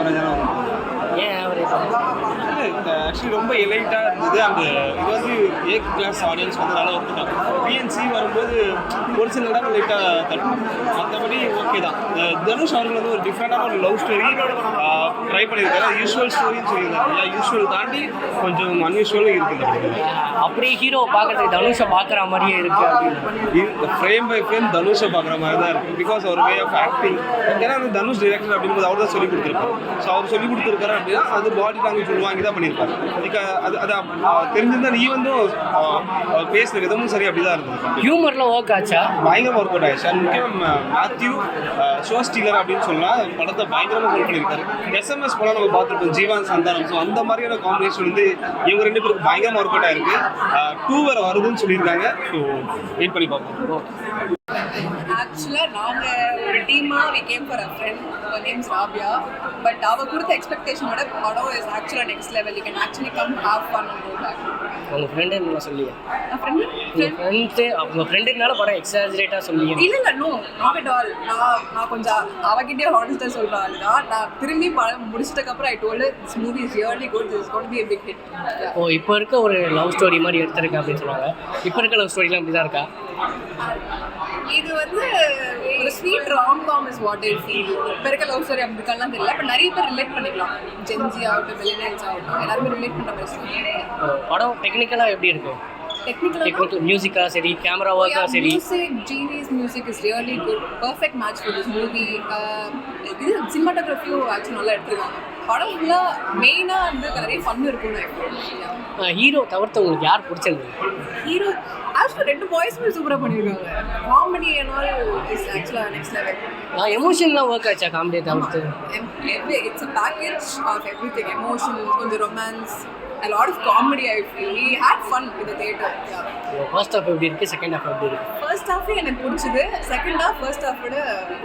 ஆவரேஜான ஏன் average? Actually ரொம்ப எலைட்டாக இருந்தது. அந்த இது வந்து ஏ கிளாஸ் ஆடியன்ஸ் வந்து நல்லா வந்துட்டாங்க. பிஎன்சி வரும்போது ஒரு சில இடம் லைட்டாக தட்டும், மற்றபடி ஓகே தான். தனுஷ் அவர்கள் வந்து ஒரு டிஃப்ரெண்டான ஒரு லவ் ஸ்டோரி ட்ரை பண்ணியிருக்காரு. யூஸ்வல் ஸ்டோரின்னு சொல்லியிருக்காரு. யூஸ்வல் தாண்டி கொஞ்சம் அன்யூஸ்வலும் இருக்குது. அப்படி ஹீரோ பார்க்கறதுக்கு தனுஷை பார்க்குற மாதிரியே இருக்குது அப்படின்னு ஃப்ரேம் பை ஃப்ரேம் தனுஷை பார்க்குற மாதிரி தான் இருக்குது. பிகாஸ் அவர் வே ஆஃப் ஆக்டிங், ஏன்னா அந்த தனுஷ் டிரெக்டர் அப்படின்றது அவர் தான் சொல்லிக் கொடுத்துருப்பாரு. ஸோ அவர் சொல்லிக் கொடுத்துருக்காரு அப்படின்னா அது பாடி லாங்குவேஜ் உள்வாங்கி தான் பண்ணியிருப்பாரு. அது தெரிஞ்சிருந்தா நீ வந்து பேசுகிற விதமும் சரி அப்படி தான் இருந்தது. ஹியூமரில் ஒர்க் ஆச்சா? பயங்கரமாக ஒர்க் அவுட் ஆயிடுச்சு. அது முக்கியம் மேத்யூ ஷோ ஸ்டீலர் அப்படின்னு சொல்லலாம். படத்தை பயங்கரமாக ஒர்க் பண்ணியிருக்காரு. எஸ்எம்எஸ் படம் நம்ம பார்த்துருப்போம், ஜீவான் சந்தானம். ஸோ அந்த மாதிரியான காம்பினேஷன் வந்து இவங்க 2 பேருக்கு பயங்கரமாக ஒர்க் அவுட் ஆயிருக்கு. 2 வேறு வருதுன்னு சொல்லியிருக்காங்க. ஸோ வெயிட் பண்ணி பார்ப்போம். ஆக்சுவலாக நாங்கள் ஒரு டீமாக we came for a friend, names Rabia. But அவள் கொடுத்த எக்ஸ்பெக்டேஷனோட படம் இஸ் ஆக்சுவலாக next level. You can actually come have fun and go back. உங்கள் ஃப்ரெண்டு என்ன சொல்லியா? உங்கள் ஃப்ரெண்டுனால படம் எக்ஸாஜரேட்டாக சொல்லி? இல்லை நோ நாட் அட் ஆல். நான் கொஞ்சம் அவகிட்டே ஹானஸ்டாக சொல்கிற ஆள் தான். நான் திரும்பி படம் முடிச்சிட்டக்கப்புறம் I told this movie is really good, this is going to be a big hit. ஓ, இப்போ இருக்க ஒரு லவ் ஸ்டோரி மாதிரி எடுத்திருக்கேன் அப்படின்னு சொல்லுவாங்க. இப்போ இருக்க லவ் ஸ்டோரிலாம் அப்படி தான் இருக்கா? இது வந்து ஒரு sweet rom com is what I feel. இப்போ இருக்க லவ் ஸ்டோரி அப்படி இருக்கலாம் தெரியல. பட் நிறைய பேர் ரிலேட் பண்ணிக்கலாம். ஜென்ஜி ஆகட்டும், மில்லினியல்ஸ் ஆகட்டும், எல்லாருமே ரிலேட் பண்ணுற மாதிரி ஸ்டோரி. படம் டெக்னிக்கலாக எப்படி இருக்கு? Technical music சரி, கேமரா ஒர்க்கா சரி. GV's music is really good. Perfect match for this movie. இது சினிமாட்டோகிராஃபியும் ஆக்சுவலி நல்லா எடுத்துருக்காங்க. படம் ஃபுல்லாக மெயினாக வந்து நிறைய ஃபன் இருக்கும்னு. ஹீரோ தவிர்த்து உங்களுக்கு யார் பிடிச்சிருக்கு? ஹீரோ ஆக்சுவலாக 2 பாய்ஸுமே சூப்பராக பண்ணியிருக்காங்க. காமெடி அண்ட் ஆல் இஸ் ஆக்சுவலாக நெக்ஸ்ட் லெவல். எமோஷன்லாம் ஒர்க் ஆச்சா காமெடியை தவிர்த்து? It's a package of everything. Emotion, கொஞ்சம் romance, a lot of comedy. I feel we had fun in the theater. First half எப்படி இருக்கு, செகண்ட் ஹாஃப் எப்படி இருக்கு? ஃபர்ஸ்ட் ஹாஃப் எனக்கு பிடிச்சது. செகண்ட் ஹாஃப் ஃபர்ஸ்ட் ஹாஃப் விட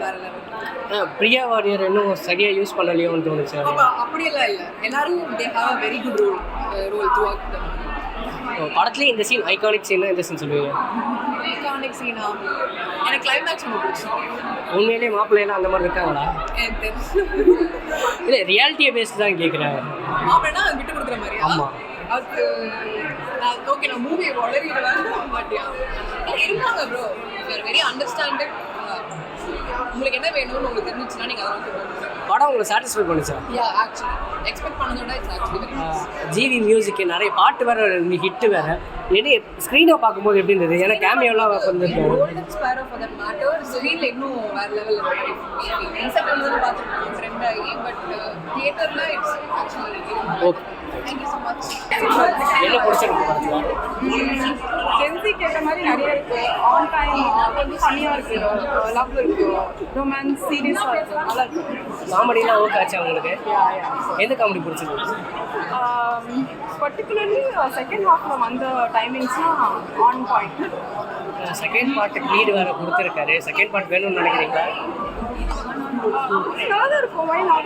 வேற லெவல். பிரியா வாரியர் இன்னும் சரியாக யூஸ் பண்ணலையோன்னு தோணுச்சு. அப்படியெல்லாம் இல்லை, எல்லாரும் they have a very good role throughout the movie. படத்துலேயே இந்த சீன் ஐகானிக் சீன் எந்த சீன் சொல்லுவீங்க? ஐகானிக் சீனா எனக்கு கிளைமேக்ஸ் ரொம்ப பிடிச்சிருக்கு. உண்மையிலேயே மாப்பிள்ளையெல்லாம் அந்த மாதிரி இருக்காங்களா? இல்லை, ரியாலிட்டியை பேஸ்ட் தான் கேட்குறேன். மாப்பிள்ளைனா விட்டு கொடுக்குற மாதிரியா? ஆமாம். அது ஓகே, நான் மூவியை வளரிடுவேன். பட் இருப்பாங்க ப்ரோ, வெரி அண்டர்ஸ்டாண்டிங். உங்களுக்கு என்ன வேணும்னு உங்களுக்கு தெரிஞ்சிச்சுன்னா நீங்கள் அதை படம் உங்களை சாட்டிஸ்ஃபை பண்ணுச்சா? ஆக்சுவலி எக்ஸ்பெக்ட் பண்ணதோட it's actually very nice. GV music நிறைய பாட்டு வேறு ஹிட்டு வேறு. எப்படி ஸ்க்ரீனை பார்க்கும்போது எப்படி இருந்தது? ஏன்னா கேமியோலாம் வந்துருக்கு. Golden Sparrow for that matter ஸ்க்ரீனில் இன்னும் வேறு லெவலில் மாதிரி இன்ஸ்டாகிராமில் பார்த்துருக்கோம் ட்ரெண்ட் ஆகி. பட் தியேட்டரில் it's actually okay. Thank you so much. என்ன பிடிச்சிருக்கு படத்தில்? ஜென்சி கேட்ட மாதிரி நிறைய இருக்குது. ஆன் டைம் கொஞ்சம் ஃபன்னியாக இருக்குது, லவ் இருக்குது, ரொமான்ஸ் சீரியஸாக இருக்குது, நல்லா இருக்குது. காமெடிலாம் ஓகே ஆச்சா உங்களுக்கு? எந்த காமெடி பிடிச்சிருக்கு? பர்டிகுலர்லி செகண்ட் ஹாஃபில் வந்த டைமிங்ஸ்லாம் ஆன் பாயிண்ட். செகண்ட் பார்ட்டுக்கு லீடு வேறு கொடுத்துருக்காரு. செகண்ட் பார்ட் வேணும்னு நினைக்கிறீங்களா? நல்லா தான் இருக்கும். Why not?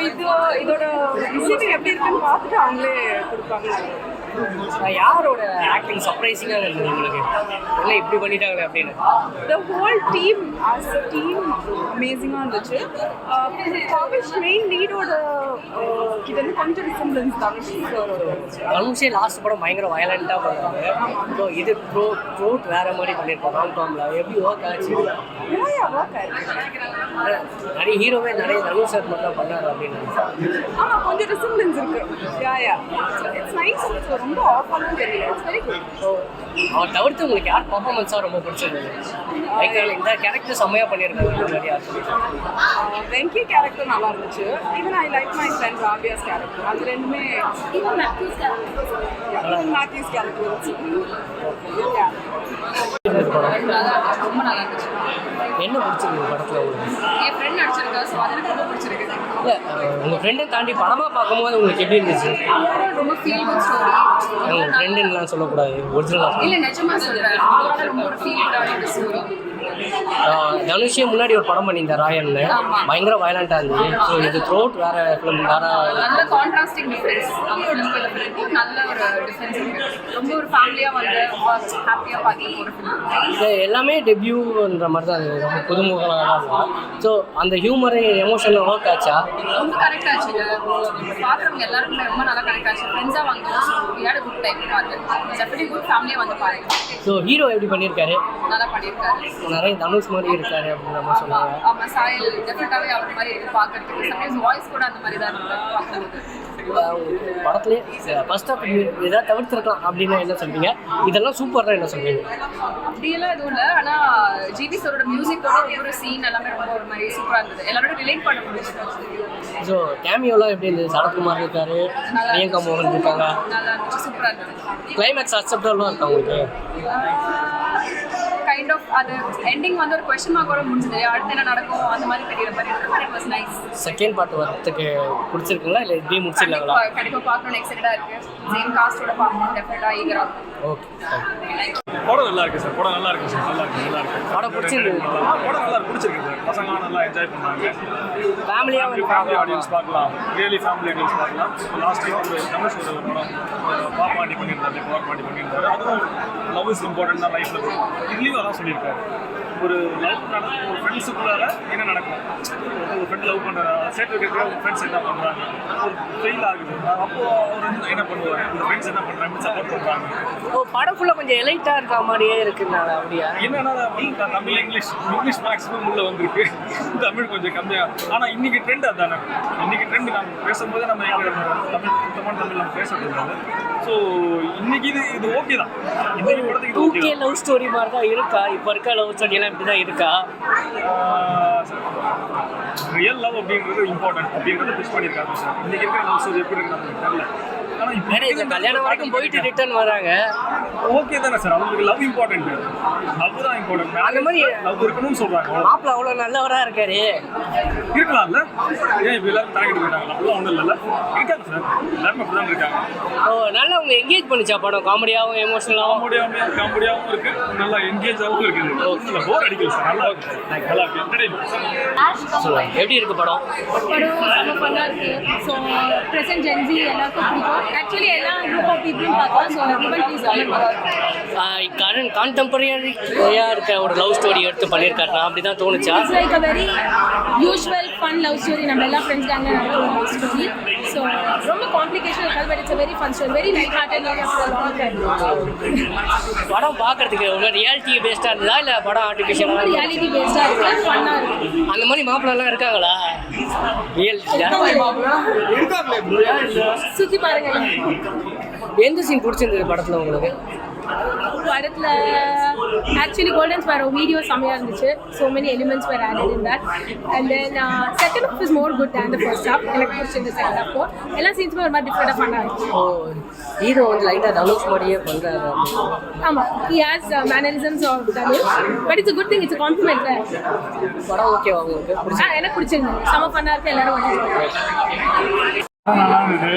இப்போ இதோட ரிசீவிங் எப்படி இருக்குன்னு பார்த்துட்டு அவங்களே கொடுப்பாங்க. யாரோட ஆக்டிங் சர்ப்ரைசிங்காக இருந்தது உங்களுக்கு? இல்லை இப்படி பண்ணிட்டாங்களே அப்படின்னு. The whole team as a team அமேசிங்காக இருந்துச்சு. தனுஷ் மெயின் லீடோட இது வந்து கொஞ்சம் ரிசம்பிளன்ஸ் தனுஷ் சாரோட. தனுஷே லாஸ்ட் படம் பயங்கர வயலண்ட்டாக பண்ணுறாங்க. ஸோ இது த்ரோட் வேறு மாதிரி பண்ணியிருக்கோம். ராம்காமில் எப்படி ஒர்க் ஆச்சு? ஒர்க் ஆயிருக்கு. நிறைய ஹீரோவே நிறைய தனுஷ் சார் மட்டும் பண்ணார் அப்படின்னு. ஆமாம், கொஞ்சம் ரிசம்பிளன்ஸ் இருக்குது. It's nice. ரொம்ப ஆஃபாலும் தெரியல. It's very good. ஸோ அவர் தவிர்த்து உங்களுக்கு யார் பர்ஃபார்மன்ஸாக ரொம்ப பிடிச்சிருந்தது? இந்த கேரக்டர் செம்மையாக பண்ணியிருக்காங்க நிறையா. வெங்கி கேரக்டர் நல்லா இருந்துச்சு. Even I like my friend ராபியாஸ் கேரக்டர். அது ரெண்டுமே மேத்யூஸ் கேரக்டர் ரொம்ப நல்லா இருந்துச்சு. என்ன பிடிச்சிருக்கு படத்தில் உங்களுக்கு? என் ஃப்ரெண்ட் நடிச்சிருக்கா, ஸோ அது எனக்கு ரொம்ப பிடிச்சிருக்கு. இல்லை, உங்கள் ஃப்ரெண்டை தாண்டி படமாக பார்க்கும்போது உங்களுக்கு எப்படி இருந்துச்சு? ரொம்ப ஃபீல் குட் ஸ்டோரி. உங்கள் ஃப்ரெண்டுலாம் சொல்லக்கூடாது, ஒரிஜினலாக இல்லை நிஜமாக சொல்கிறேன். ரொம்ப ஒரு ஃபீல் குட் ஸ்டோரி. தனுஷே முன்னாடி ஒரு படம் பண்ணியிருந்தார் ராயல்னு, பயங்கர வயலண்டாக இருந்துச்சு. ஸோ இது த்ரோட் வேற ஃபிலிம் வேற நல்ல கான்ட்ராஸ்டிங் டிஃபரன்ஸ். நல்ல ஒரு டிஃபரன்ஸ் இருக்கு. ரொம்ப ஒரு ஃபேமிலியாக வந்து ஹாப்பியாக பார்த்து ஒரு ஃபிலிம். இது எல்லாமே டெபியூன்ற மாதிரி தான், அது ரொம்ப புதுமுகமாக தான் இருக்கும். ஸோ அந்த ஹியூமரு எமோஷனல் ஒர்க் ஆச்சா? ரொம்ப கரெக்ட் ஆச்சு. பார்க்குறவங்க எல்லாருக்குமே ரொம்ப நல்லா கரெக்ட் ஆச்சு. ஃப்ரெண்ட்ஸாக வந்தோம். ஸோ விளையாட குட் டைம் பார்த்து டெஃபினெட்லி குட் ஃபேமிலியாக வந்து பாருங்க. ஸோ ஹீரோ எப்படி பண்ணியிருக்காரு? நல்லா பண்ணியிருக்காரு. நிறைய தனுஷ் மாதிரி இருக்காரு அப்படின்ற மாதிரி சொல்லுவாங்க. ஆமாம், சாயல் டெஃபினட்டாகவே அவர் மாதிரி இருக்கு பார்க்கறதுக்கு. சம்டைம்ஸ் வாய்ஸ் கூட அந்த மாதிரி தான் இருக்கு பார்க்கும்போது. படத்துலேயே ஃபர்ஸ்ட் ஆஃப் ஏதாவது தவிர்த்துருக்கலாம் அப்படின்னா என்ன சொல்வீங்க? இதெல்லாம் சூப்பர் தான் என்ன சொல்வீங்க? அப்படியெல்லாம் எதுவும் இல்லை. ஆனால் ஜிவி சாரோட மியூசிக்கோட ஒவ்வொரு சீன் எல்லாமே ரொம்ப ஒரு மாதிரி சூப்பராக இருந்தது. எல்லாரோட ரிலேட் பண்ண முடிஞ்சது. ஸோ கேமியோலாம் எப்படி இருந்தது? சரத்குமார் இருக்காரு, பிரியங்கா மோகன் இருக்காங்க. நல்லா இருந்துச்சு, சூப்பராக இருந்தது. கிளைமேக்ஸ் அக்செப்டபுளாக இருக்கா உங்களுக்கு? கைண்ட் ஆஃப் அது எண்டிங் வந்து ஒரு கொஸ்டின் மார்க்கோட முடிஞ்சது. அடுத்து என்ன நடக்கும் அந்த மாதிரி தெரியற மாதிரி இருக்கு. It was nice. Second part வரதுக்கு பிடிச்சிருக்குங்களா இல்லை இப்படி முடிச்சிடலாங்களா? கண்டிப்பாக பார்க்கணும்னு எக்ஸைட்டடாக இருக்கு. சேம் காஸ்டோட பார்க்கணும் டெஃபினட்டாக ஈகரா. ஓகே, படம் நல்லா இருக்கு சார். படம் நல்லா இருக்கு சார். நல்லா இருக்கு. படம் பிடிச்சிருக்கு. படம் நல்லா பிடிச்சிருக்கு சார். பசங்க நல்லா என்ஜாய் பண்ணாங்க. ஃபேமிலியாக வந்து ஃபேமிலி ஆடியன்ஸ் பார்க்கலாம். ரியலி ஃபேமிலி ஆடியன்ஸ் பார்க்கலாம். லாஸ்ட் டைம் ஒரு தனுஷ் ஒரு படம் பாப்பாண்டி பண்ணியிருந்தாரு, பாப்பாண்டி பண்ணியிருந்தாரு. அதுவும் லவ் இஸ் இம்பார்ட்டன்ட் தான் லைஃப்பில். இதுலேயும் அதான் சொல்லியிருக்காரு. ஒரு லவ் நடக்கும், ஒரு ஃப்ரெண்ட்ஸுக்குள்ளார என்ன நடக்கும், ஒரு ஃப்ரெண்ட் லவ் பண்ணுற சேர்த்து வைக்கிற ஒரு ஃப்ரெண்ட்ஸ் என்ன பண்ணுறாங்க, ஒரு ஃபெயில் ஆகுது, அப்போது அவர் என்ன பண்ணுவாங்க, ஒரு ஃப்ரெண்ட்ஸ் என்ன பண்ணுறாங்க, சப்போர்ட் பண்ணுறாங்க. ஓ, படம் ஃபுல்லாக கொஞ்சம் எலைட்டாக இருக்க மாதிரியே இருக்குனால அப்படியா? என்னன்னா தமிழ் இங்கிலீஷ் மேக்ஸிமம் உள்ள வந்திருக்கு. தமிழ் கொஞ்சம் கம்மியாக. ஆனால் இன்னைக்கு ட்ரெண்ட் அதுதானே. இன்னைக்கு ட்ரெண்ட் நம்ம பேசும்போது நம்ம தமிழ் சுத்தமான தமிழ் நம்ம பேசக்கூடாது. ஸோ இன்னைக்கு இது ஓகே தான். இன்னைக்கு படத்துக்கு இது ஓகே. லவ் ஸ்டோரி மாதிரி தான் இருக்கா? இப்போ இருக்க லவ் ஸ்டோரி எல்லாம் இப்படி தான் இருக்கா? ரியல் லவ் அப்படின்றது இம்பார்ட்டன்ட் அப்படின்றத புஷ் பண்ணியிருக்காங்க சார். இன்னைக்கு இருக்கிற லவ் ஸ்டோரி எப்படி இருக்கு நமக்கு தெரியல. ஆனால் இப்போ கல்யாணம் வரைக்கும் போயிட்டு ரிட்டர்ன் வராங்க. ஓகே தானே சார். அவங்களுக்கு லவ் இம்பார்ட்டன்ட். லவ் தான் இம்பார்ட்டன்ட். அந்த மாதிரி லவ் இருக்கணும்னு சொல்றாங்க. மாப்பிள்ள அவ்வளோ நல்லவராக இருக்காரு. இருக்கலாம்ல? ஏன் இப்போ எல்லாரும் தலைக்கிட்டு போயிட்டாங்க? அப்படிலாம் ஒன்றும் இல்லைல்ல. இருக்காங்க சார். எல்லாருமே அப்படி தான் இருக்காங்க. ஓ, நல்லா அவங்க என்கேஜ் பண்ணிச்சா படம்? காமெடியாகவும் எமோஷனலாகவும் காமெடியாகவும் இருக்கு, நல்லா என்கேஜாகவும் இருக்குது. போர் அடிக்கல சார். நல்லா இருக்கு. நல்லா இருக்கு. என்டர்டெயின்மெண்ட். சொல்லுங்க, எப்படி இருக்கு படம்? படம் ரொம்ப ஃபன்னாக இருக்குது. ஸோ ப்ரெசென்ட் ஜென்சி எல்லாருக்கும் பிடிக்கும். ஆக்சுவலி எல்லா குரூப் ஆஃப் பீப்புளும் பார்க்கலாம். So everybody please comment. கான்டெம்பரரியாக இருக்க ஒரு லவ் ஸ்டோரி எடுத்து பண்ணியிருக்காருனா அப்படி தான் தோணுச்சா? It's like a very usual fun love story. நம்ம எல்லா ஃப்ரெண்ட்ஸ் கேங்க நடக்கிற லவ் ஸ்டோரி. ஸோ ரொம்ப காம்ப்ளிகேஷன் இருக்காது. But it's a very fun story. Very light hearted long time. படம் பார்க்கறதுக்கு ஒரு ரியாலிட்டி பேஸ்டாக இருந்ததா இல்லை படம் ஆர்டிஃபிஷியலாக? ரியாலிட்டி பேஸ்டாக இருக்குது, ஃபன்னாக இருக்குது. அந்த மாதிரி மாப்பிள்ளலாம் இருக்காங்களா? ரியல் சுற்றி பாருங்க. எந்த சீன் பிடிச்சிருந்தது படத்தில் உங்களுக்கு? படத்தில் ஆக்சுவலி கோல்டன் ஸ்பேரோ வீடியோ செம்மையாக இருந்துச்சு. So many elements were added in that. And then second half is more good than the first half. எனக்கு பிடிச்சிருந்து செகண்ட் ஹாஃப். எல்லா சீன்ஸுமே ஒரு மாதிரி டிஃப்ரெண்டாக ஃபன்னாக இருந்துச்சு. ஓ, ஹீரோ வந்து லைட்டாக தனுஷ் மாதிரியே பண்ணுறாரு. ஆமாம், he has mannerisms of Dhanush. But it's good thing, it's compliment. படம் ஓகேவா உங்களுக்கு? எனக்கு பிடிச்சிருந்தது. செம்ம ஃபன்னாக இருக்குது. எல்லாரும் வந்து நல்லா இருந்தது.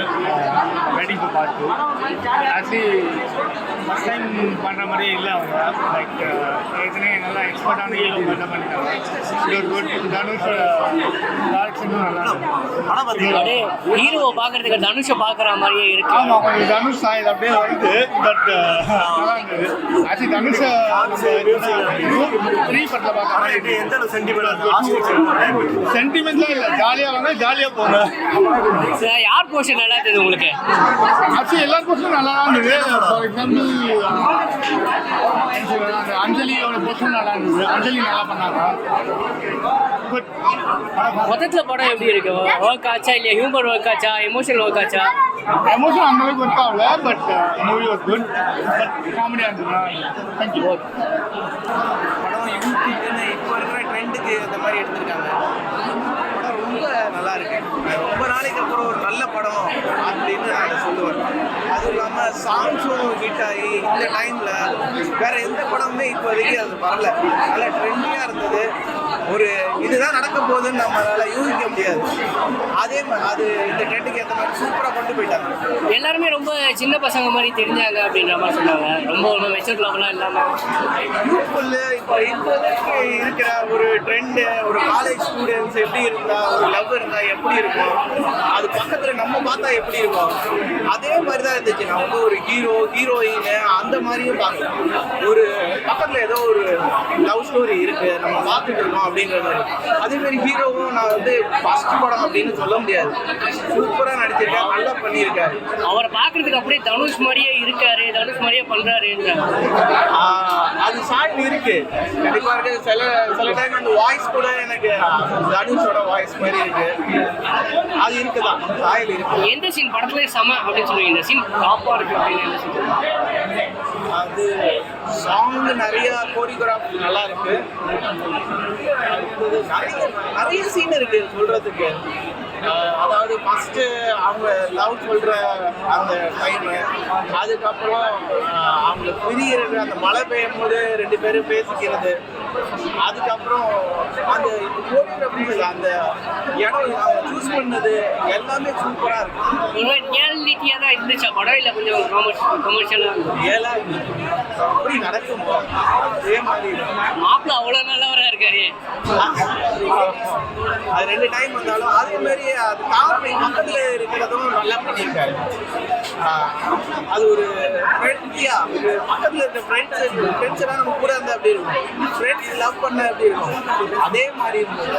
Waiting for part 2. Actually first time பண்ணுற மாதிரியே இல்லை அவங்க. லைக் ஏற்கனவே நல்லா எக்ஸ்பர்ட்டான ஹீரோ பண்ண பண்ணிட்டாங்க. தனுஷ் டைரக்ஷனும் நல்லா இருந்தது. அப்படியே ஹீரோவை பார்க்கறதுக்கு தனுஷை பார்க்குற மாதிரியே இருக்கு. ஆமாம், கொஞ்சம் தனுஷ் சாயல் அப்படியே வருது. பட் நல்லா இருந்தது. ஆக்சுவலி தனுஷ் 3 படத்தில் பார்க்குற மாதிரி எந்த சென்டிமெண்ட்லாம் இல்லை. ஜாலியாக வாங்க, ஜாலியாக போங்க. யார் போர்ஷன் நல்லா இருந்தது உங்களுக்கு? ஆக்சுவலி எல்லா போர்ஷனும் நல்லா தான் இருந்தது. ஃபார் எக்ஸாம்பிள் அஞ்சலியோட போர்ஷன் நல்லா இருந்தது. அஞ்சலி நல்லா பண்ணாங்க. பட் மொத்தத்தில் படம் எப்படி இருக்கு? ஒர்க் ஆச்சா இல்லை ஹியூமர் ஒர்க் ஆச்சா, எமோஷனல் ஒர்க் ஆச்சா? எமோஷன் அந்த அளவுக்கு ஒர்க் ஆகல. But movie was good. But காமெடியாக இருந்தது. தேங்க்யூ. படம் யூடியூப்னு இப்போ இருக்கிற ட்ரெண்டுக்கு அந்த மாதிரி எடுத்திருக்காங்க. படம் ரொம்ப நல்லா இருக்கு. ரொம்ப நாளைக்கு அப்புறம் ஒரு நல்ல படம் அப்படின்னு நான் சொல்லுவேன். அதுவும் இல்லாமல் சாங்ஸும் ஹிட் ஆகி இந்த டைமில் வேறு எந்த படமுமே இப்போதைக்கு அது வரல. நல்லா ட்ரெண்டியாக இருந்தது. ஒரு இதுதான் நடக்க போகுதுன்னு நம்மளால யூகிக்க முடியாது. அதே மாதிரி அது இந்த ட்ரெண்டுக்கு ஏற்ற மாதிரி சூப்பராக கொண்டு போயிட்டாங்க. எல்லாருமே ரொம்ப சின்ன பசங்க மாதிரி தெரிஞ்சாங்க அப்படின்ற மாதிரி சொன்னாங்க. ரொம்ப ஒரு மெச்சூர் லெவலாக இல்லாமல் யூத்ஃபுல் இப்போ இப்போதைக்கு இருக்கிற ஒரு ட்ரெண்டு, ஒரு காலேஜ் ஸ்டூடெண்ட்ஸ் எப்படி இருந்தா, ஒரு லவ் இருந்தா எப்படி இருக்கும், அது பக்கத்துல நம்ம பார்த்தா எப்படி இருக்கும், அதே மாதிரி தான் இருந்துச்சு. நான் வந்து ஒரு ஹீரோ ஹீரோயின் அந்த மாதிரியும் பார்க்கலாம். ஒரு பக்கத்துல ஏதோ ஒரு லவ் ஸ்டோரி இருக்கு நம்ம பார்த்துட்டு இருக்கோம் அப்படிங்கிற மாதிரி. அதே மாதிரி ஹீரோவும் நான் வந்து ஃபர்ஸ்ட் படம் அப்படின்னு சொல்ல முடியாது. சூப்பரா நடிச்சிருக்காரு, நல்லா பண்ணியிருக்காரு. அவரை பார்க்கறதுக்கு அப்படியே தனுஷ் மாதிரியே இருக்காரு, தனுஷ் மாதிரியே பண்றாருன்ற அது சாயல் இருக்கு, கண்டிப்பா இருக்கு. சில டைம் அந்த வாய்ஸ் கூட எனக்கு தனுஷோட வாய்ஸ் மாதிரி இருக்கு. அது இருக்குதான், சாயல் இருக்கு. எந்த சீன் படத்துல செம அப்படின்னு சொல்லுவீங்க? இந்த சீன் டாப்பா இருக்கு அப்படின்னு எந்த scene சொல்லுவீங்க? அது சாங் நிறைய கோரியோகிராஃப் நல்லா இருக்கு. நிறைய சீன் இருக்கு சொல்றதுக்கு. அதாவது ஃபர்ஸ்ட் அவங்க லவ் சொல்ற அந்த டைம், அதுக்கப்புறம் அவங்க பிரிகிறது, அந்த மழை பெய்யும் போது 2 பேரும் பேசிக்கிறது, அதுக்கப்புறம் அந்த கோரியோகிராஃபி, அந்த இடம் அவங்க சூஸ் பண்ணது எல்லாமே சூப்பரா இருக்கு. ரியாலிட்டியா தான் இருந்துச்சா படம், இல்ல கொஞ்சம் கமர்ஷியலா? ஏலா அப்படி நடக்கும் அதே மாதிரி மாப்பிள்ள அவ்வளவு நல்லவரா இருக்காரு. அது 2 டைம் வந்தாலும் அதே மாதிரி அது காமெடி பக்கத்துல இருக்கிறதும் நல்லா பண்ணியிருக்காரு. அது ஒரு ஃப்ரெண்ட்லியா, ஒரு பக்கத்துல இருக்க ஃப்ரெண்ட்ஸ் எல்லாம் நம்ம கூட இருந்தா அப்படி இருக்கும், ஃப்ரெண்ட்ஸ் லவ் பண்ண அப்படி இருக்கும், அதே மாதிரி இருந்தது.